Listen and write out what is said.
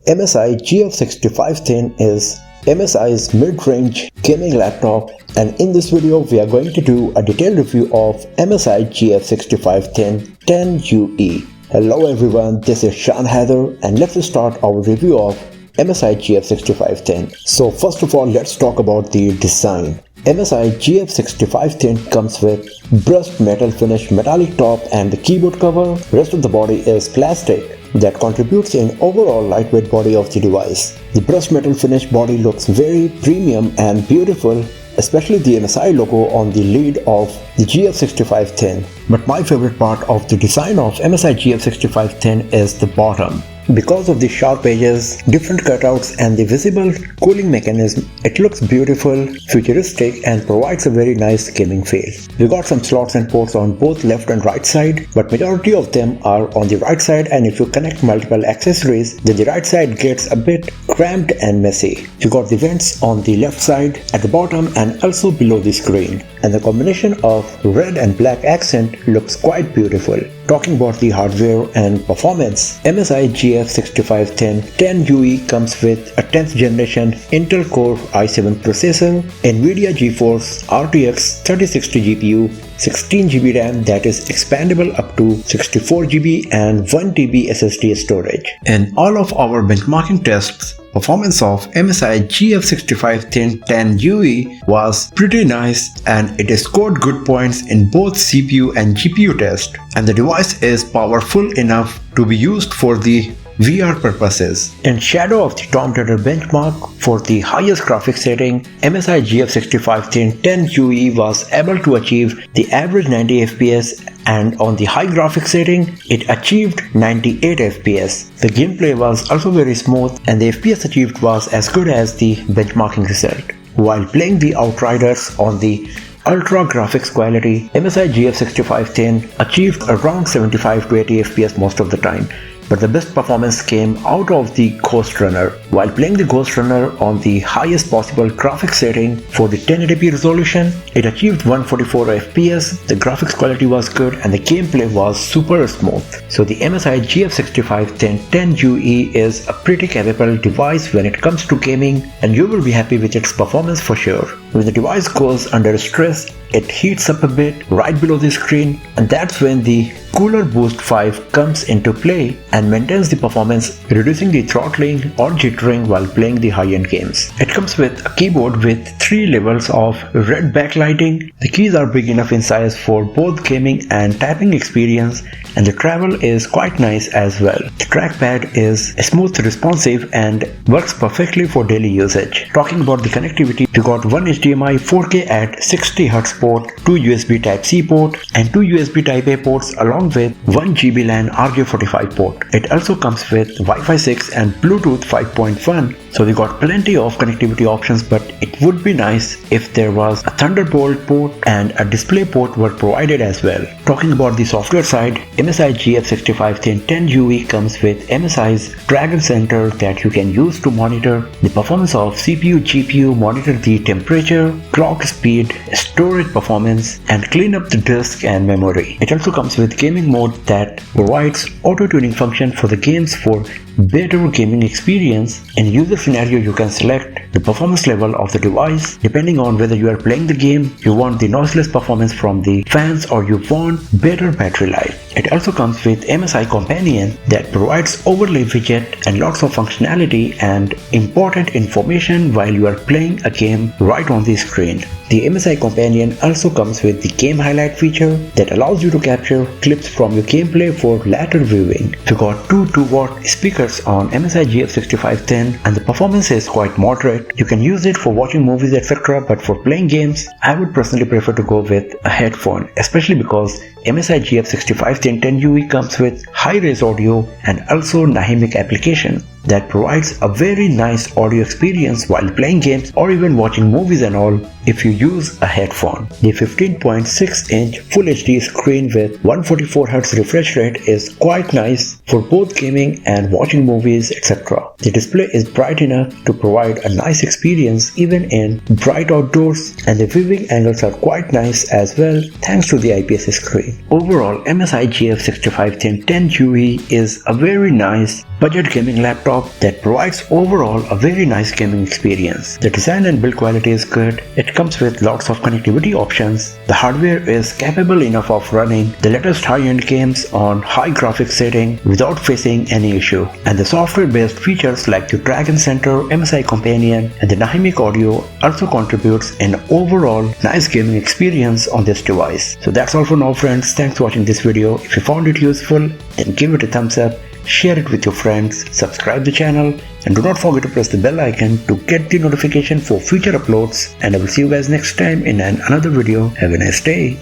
MSI GF65 THIN is MSI's mid-range gaming laptop, and in this video we are going to do a detailed review of MSI GF65 THIN 10UE. Hello everyone, this is Shan Haider and let's start our review of MSI GF65 THIN. So first of all, let's talk about the design. MSI GF65 THIN comes with brushed metal finish metallic top and the keyboard cover. Rest of the body is plastic that contributes in overall lightweight body of the device. The brushed metal finish body looks very premium and beautiful, especially the MSI logo on the lid of the GF65 THIN. But my favorite part of the design of MSI GF65 THIN is the bottom. Because of the sharp edges, different cutouts and the visible cooling mechanism, it looks beautiful, futuristic and provides a very nice gaming feel. We got some slots and ports on both left and right side, but majority of them are on the right side, and if you connect multiple accessories, then the right side gets a bit cramped and messy. You got the vents on the left side, at the bottom and also below the screen, and the combination of red and black accent looks quite beautiful. Talking about the hardware and performance, MSI GF65 THIN 10UE comes with a 10th generation Intel Core i7 processor, NVIDIA GeForce RTX 3060 GPU, 16GB RAM that is expandable up to 64GB and 1TB SSD storage. In all of our benchmarking tests, performance of MSI GF65 THIN 10UE was pretty nice and it scored good points in both CPU and GPU tests, and the device is powerful enough to be used for the VR purposes. In shadow of the Tomb Raider benchmark for the highest graphics setting, MSI GF65 THIN 10UE was able to achieve the average 90 FPS, and on the high graphics setting, it achieved 98 FPS. The gameplay was also very smooth and the FPS achieved was as good as the benchmarking result. While playing the Outriders on the Ultra graphics quality, MSI GF65 THIN achieved around 75 to 80 FPS most of the time. But the best performance came out of the Ghost Runner. While playing the Ghost Runner on the highest possible graphics setting for the 1080p resolution, it achieved 144 FPS, the graphics quality was good and the gameplay was super smooth. So the MSI GF65 THIN 10UE is a pretty capable device when it comes to gaming, and you will be happy with its performance for sure. When the device goes under stress, it heats up a bit right below the screen, and that's when the Cooler Boost 5 comes into play and maintains the performance, reducing the throttling or jittering while playing the high-end games. It comes with a keyboard with 3 levels of red backlighting. The keys are big enough in size for both gaming and typing experience, and the travel is quite nice as well. The trackpad is smooth, responsive and works perfectly for daily usage. Talking about the connectivity, we got one HDMI 4K at 60Hz port, 2 USB Type-C port and 2 USB Type-A ports along with 1 GB LAN RJ45 port. It also comes with Wi-Fi 6 and Bluetooth 5.1, so we got plenty of connectivity options, but it would be nice if there was a Thunderbolt port and a display port were provided as well. Talking about the software side, MSI GF65 THIN 10UE comes with MSI's Dragon Center that you can use to monitor the performance of CPU, GPU, monitor the temperature, clock speed, storage performance and clean up the disk and memory. It also comes with gaming mode that provides auto-tuning function for the games for better gaming experience. In user scenario, you can select the performance level of the device depending on whether you are playing the game, you want the noiseless performance from the fans, or you want better battery life. It also comes with MSI Companion that provides overlay widget and lots of functionality and important information while you are playing a game right on the screen. The MSI Companion also comes with the game highlight feature that allows you to capture clips from your gameplay for later viewing. We got two 2-watt speakers on MSI GF65 THIN and the performance is quite moderate. You can use it for watching movies etc, but for playing games, I would personally prefer to go with a headphone, especially because MSI GF65 THIN 10UE comes with high-res audio and also dynamic application that provides a very nice audio experience while playing games or even watching movies and all if you use a headphone. The 15.6-inch Full HD screen with 144Hz refresh rate is quite nice for both gaming and watching movies etc. The display is bright enough to provide a nice experience even in bright outdoors, and the viewing angles are quite nice as well thanks to the IPS screen. say, overall MSI GF65 THIN 10 UE is a very nice budget gaming laptop that provides overall a very nice gaming experience. The design and build quality is good. It comes with lots of connectivity options. The hardware is capable enough of running the latest high-end games on high graphics setting without facing any issue. And the software-based features like the Dragon Center, MSI Companion and the dynamic audio also contributes an overall nice gaming experience on this device. So that's all for now, friends. Thanks for watching this video. If you found it useful, then give it a thumbs up, share it with your friends, subscribe the channel, and do not forget to press the bell icon to get the notification for future uploads. And I will see you guys next time in another video. Have a nice day.